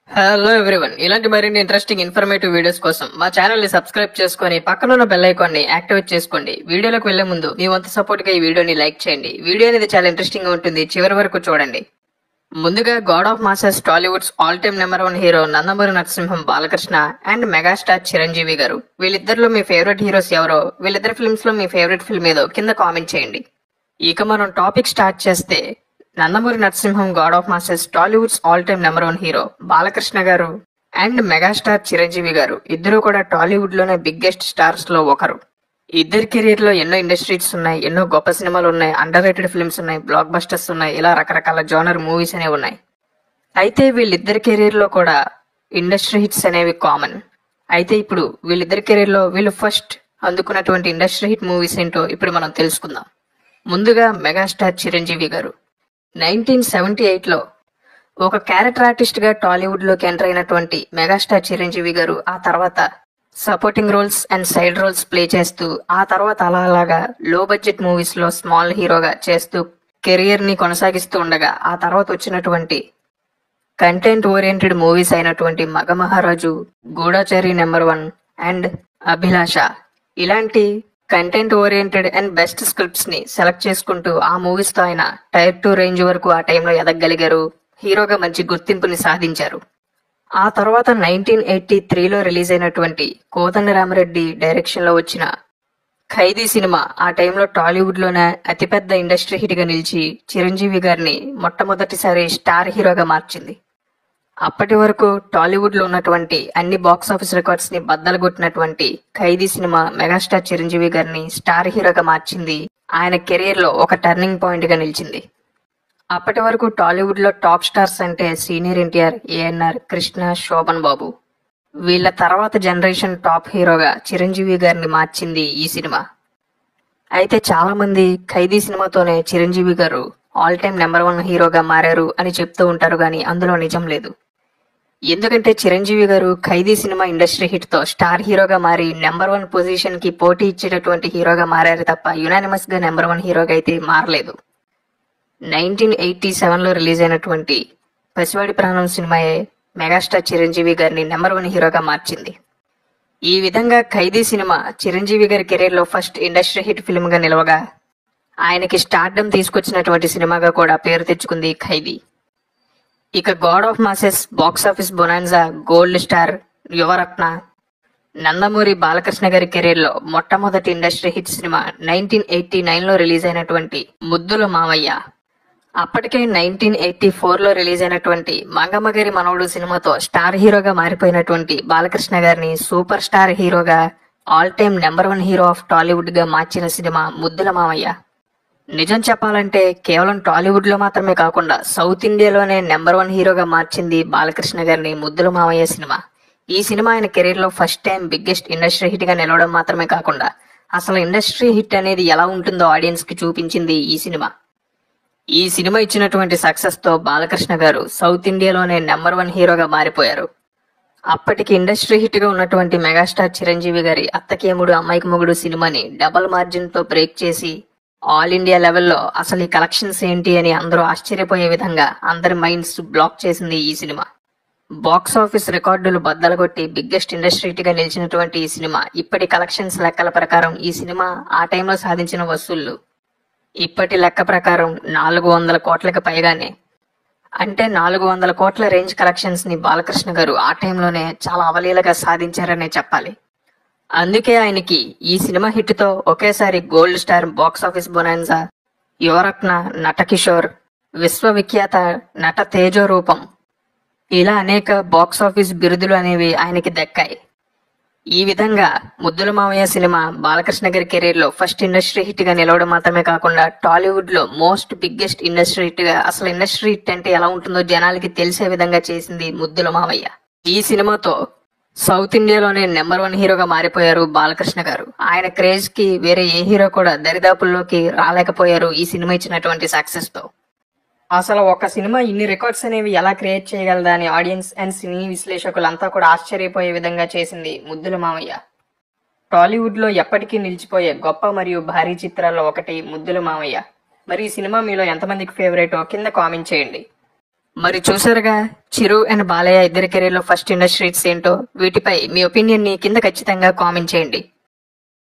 Hello everyone, ఇలాంటి మరిన్ని interesting informative videos కోసం మా ఛానల్ ని సబ్స్క్రైబ్ చేసుకొని పక్కనున్న బెల్ ఐకాన్ ని యాక్టివేట్ చేసుకోండి. వీడియోలోకి వెళ్లే ముందు మీ వంతు సపోర్ట్ గా ఈ వీడియోని లైక్ చేయండి. వీడియో అనేది చాలా ఇంట్రెస్టింగ్ గా ఉంటుంది, చివరి వరకు చూడండి. ముందుగా God of masses Tollywood's all time number 1 hero Nandamuri Narasimham Balakrishna and megastar Chiranjeevi గారు. వీళ్ళిద్దరిలో మీ ఫేవరెట్ హీరోస్ ఎవరో, వీళ్ళిద్దరి ఫిల్మ్స్ లో మీ ఫేవరెట్ ఫిల్మ్ ఏదో కింద కామెంట్ చేయండి. ఇక మనం టాపిక్ స్టార్ట్ చేస్తే, Nandamuri Narasimham God of masses Tollywood's all time number 1 hero Balakrishna గారు అండ్ మెగాస్టార్ చిరంజీవి గారు ఇద్దరు కూడా టాలీవుడ్ లోనే బిగ్గెస్ట్ స్టార్స్ లో ఒకరు. ఇద్దరి కెరీర్ లో ఎన్నో ఇండస్ట్రీస్ ఉన్నాయి, ఎన్నో గొప్ప సినిమాలు ఉన్నాయి, అండర్ రేటెడ్ ఫిల్మ్స్ ఉన్నాయి, బ్లాక్ బస్టర్స్ ఉన్నాయి, ఇలా రకరకాల జోనర్ మూవీస్ అనేవి ఉన్నాయి. అయితే వీళ్ళిద్దరి కెరీర్ లో కూడా ఇండస్ట్రీ హిట్స్ అనేవి కామన్. అయితే ఇప్పుడు వీళ్ళిద్దరి కెరీర్ లో వీళ్ళు ఫస్ట్ అందుకున్నటువంటి ఇండస్ట్రీ హిట్ మూవీస్ ఏంటో ఇప్పుడు మనం తెలుసుకుందాం. ముందుగా మెగాస్టార్ చిరంజీవి గారు 1978లో ఒక క్యారెక్టర్ ఆర్టిస్ట్ గా టాలీవుడ్ లోకి ఎంటర్ అయినటువంటి మెగాస్టార్ చిరంజీవి గారు ఆ తర్వాత supporting roles and side roles play చేస్తూ ఆ తర్వాత అలాగా లో బడ్జెట్ మూవీస్ లో స్మాల్ హీరోగా చేస్తూ కెరియర్ ని కొనసాగిస్తూ ఉండగా ఆ తర్వాత వచ్చినటువంటి కంటెంట్ ఓరియంటెడ్ మూవీస్ అయినటువంటి మగమహారాజు, గూఢచారి నెంబర్ 1 అండ్ అభిలాష ఇలాంటి content oriented and best scripts ని సెలెక్ట్ చేసుకుంటూ ఆ మూవీస్ తో ఆయన టైర్ 2 రేంజ్ వరకు ఆ టైంలో ఎదగలిగారు. హీరోగా మంచి గుర్తింపుని సాధించారు. ఆ తర్వాత 1983లో రిలీజ్ అయినటువంటి కోదండరామిరెడ్డి డైరెక్షన్ లో వచ్చిన ఖైదీ సినిమా ఆ టైంలో టాలీవుడ్ లోనే అతిపెద్ద ఇండస్ట్రీ హిట్ గా నిలిచి చిరంజీవి గారిని మొట్టమొదటిసారి స్టార్ హీరోగా మార్చింది. అప్పటి వరకు టాలీవుడ్ లో ఉన్నటువంటి అన్ని బాక్స్ ఆఫీస్ రికార్డ్స్ ని బద్దలు కొట్టినటువంటి ఖైదీ సినిమా మెగాస్టార్ చిరంజీవి గారిని స్టార్ హీరోగా మార్చింది. ఆయన కెరీర్ లో ఒక టర్నింగ్ పాయింట్ గా నిలిచింది. అప్పటి వరకు టాలీవుడ్ లో టాప్ స్టార్స్ అంటే సీనియర్ ఎన్టీఆర్, ఏఎన్ఆర్, కృష్ణ, శోభన్ బాబు. వీళ్ళ తర్వాత జనరేషన్ టాప్ హీరోగా చిరంజీవి గారిని మార్చింది ఈ సినిమా. అయితే చాలా మంది ఖైదీ సినిమాతోనే చిరంజీవి గారు ఆల్ టైమ్ నెంబర్ 1 హీరోగా మారారు అని చెప్తూ ఉంటారు, కానీ అందులో నిజం లేదు. ఎందుకంటే చిరంజీవి గారు ఖైదీ సినిమా ఇండస్ట్రీ హిట్ తో స్టార్ హీరోగా మారి నెంబర్ 1 పొజిషన్ కి పోటీ ఇచ్చేటటువంటి హీరోగా మారారు తప్ప యునానిమస్ గా నెంబర్ 1 హీరోగా అయితే మారలేదు. 1987లో రిలీజ్ అయినటువంటి పసివాడి ప్రాణం సినిమాయే మెగాస్టార్ చిరంజీవి గారిని నెంబర్ 1 హీరోగా మార్చింది. ఈ విధంగా ఖైదీ సినిమా చిరంజీవి గారి కెరీర్ లో ఫస్ట్ ఇండస్ట్రీ హిట్ ఫిల్మ్ గా నిలవగా ఆయనకి స్టార్డమ్ తీసుకొచ్చినటువంటి సినిమాగా కూడా పేరు తెచ్చుకుంది ఖైదీ. ఇక God of masses box office bonanza, gold star, Yuvaratna, Nandamuri Balakrishna గారి కెరీర్ లో మొట్టమొదటి ఇండస్ట్రీ హిట్ సినిమా 1989లో రిలీజ్ అయినటువంటి ముద్దుల మావయ్య. అప్పటికే 1984లో రిలీజ్ అయినటువంటి మంగమ్మగారి మనవడు సినిమాతో స్టార్ హీరోగా మారిపోయినటువంటి బాలకృష్ణ గారిని సూపర్ స్టార్ హీరోగా all time number 1 hero of Tollywood గా మార్చిన సినిమా ముద్దుల మావయ్య. నిజం చెప్పాలంటే కేవలం టాలీవుడ్ లో మాత్రమే కాకుండా సౌత్ ఇండియాలోనే నెంబర్ 1 హీరోగా మార్చింది బాలకృష్ణ గారిని ముద్దుల మావయ్య సినిమా. ఈ సినిమా ఆయన కెరీర్ లో first time biggest industry hit గా నిలవడం మాత్రమే కాకుండా అసలు ఇండస్ట్రీ హిట్ అనేది ఎలా ఉంటుందో ఆడియన్స్ కి చూపించింది ఈ సినిమా. ఈ సినిమా ఇచ్చినటువంటి సక్సెస్ తో బాలకృష్ణ గారు సౌత్ ఇండియాలోనే నెంబర్ 1 హీరోగా మారిపోయారు. అప్పటికి ఇండస్ట్రీ హిట్ గా ఉన్నటువంటి మెగాస్టార్ చిరంజీవి గారి అత్తకేముడు అమ్మాయికి మొగుడు సినిమాని డబల్ మార్జిన్ తో బ్రేక్ చేసి ఆల్ ఇండియా లెవెల్లో అసలు ఈ కలెక్షన్స్ ఏంటి అని అందరూ ఆశ్చర్యపోయే విధంగా అందరి మైండ్స్ బ్లాక్ చేసింది ఈ సినిమా. బాక్స్ ఆఫీస్ రికార్డులు బద్దలగొట్టి బిగ్గెస్ట్ ఇండస్ట్రీ హిట్ గా నిలిచినటువంటి ఈ సినిమా ఇప్పటి కలెక్షన్స్ లెక్కల ప్రకారం ఈ సినిమా ఆ టైంలో సాధించిన వసూళ్లు ఇప్పటి లెక్క ప్రకారం 400 కోట్లకు పైగానే. అంటే 400 కోట్ల రేంజ్ కలెక్షన్స్ ని బాలకృష్ణ గారు ఆ టైంలోనే చాలా అవలీలగా సాధించారనే చెప్పాలి. అందుకే ఆయనకి ఈ సినిమా హిట్ తో ఒకేసారి gold star, box office bonanza, Yuvaratna, Natakishore, విశ్వవిఖ్యాత నట తేజో రూపం ఇలా అనేక బాక్స్ ఆఫీస్ బిరుదులు అనేవి ఆయనకి దక్కాయి. ఈ విధంగా ముద్దుల మావయ్య సినిమా బాలకృష్ణ గారి కెరీర్ లో ఫస్ట్ ఇండస్ట్రీ హిట్ గా నిలవడం మాత్రమే కాకుండా టాలీవుడ్ లో మోస్ట్ బిగ్గెస్ట్ ఇండస్ట్రీ హిట్ గా, అసలు ఇండస్ట్రీ హిట్ అంటే ఎలా ఉంటుందో జనాలకి తెలిసే విధంగా చేసింది ముద్దుల మావయ్య. ఈ సినిమాతో సౌత్ ఇండియాలోనే నెంబర్ 1 హీరోగా మారిపోయారు బాలకృష్ణ గారు. ఆయన క్రేజ్ కి వేరే ఏ హీరో కూడా దరిదాపుల్లోకి రాలేకపోయారు ఈ సినిమా ఇచ్చినటువంటి సక్సెస్ తో. అసలు ఒక సినిమా ఇన్ని రికార్డ్స్ అనేవి ఎలా క్రియేట్ చేయగలదా అని ఆడియన్స్ అండ్ సినీ విశ్లేషకులంతా కూడా ఆశ్చర్యపోయే విధంగా చేసింది ముద్దుల మావయ్య. టాలీవుడ్ లో ఎప్పటికీ నిలిచిపోయే గొప్ప మరియు భారీ చిత్రాల్లో ఒకటి ముద్దుల మావయ్య. మరి ఈ సినిమా మీలో ఎంతమందికి ఫేవరెటో కింద కామెంట్ చేయండి. మరి చూసారుగా చిరు అండ్ బాలయ్య ఇద్దరి కెరీర్ లో ఫస్ట్ ఇండస్ట్రీ హిట్స్ ఏంటో. వీటిపై మీ ఒపీనియన్ ని కింద ఖచ్చితంగా కామెంట్ చేయండి.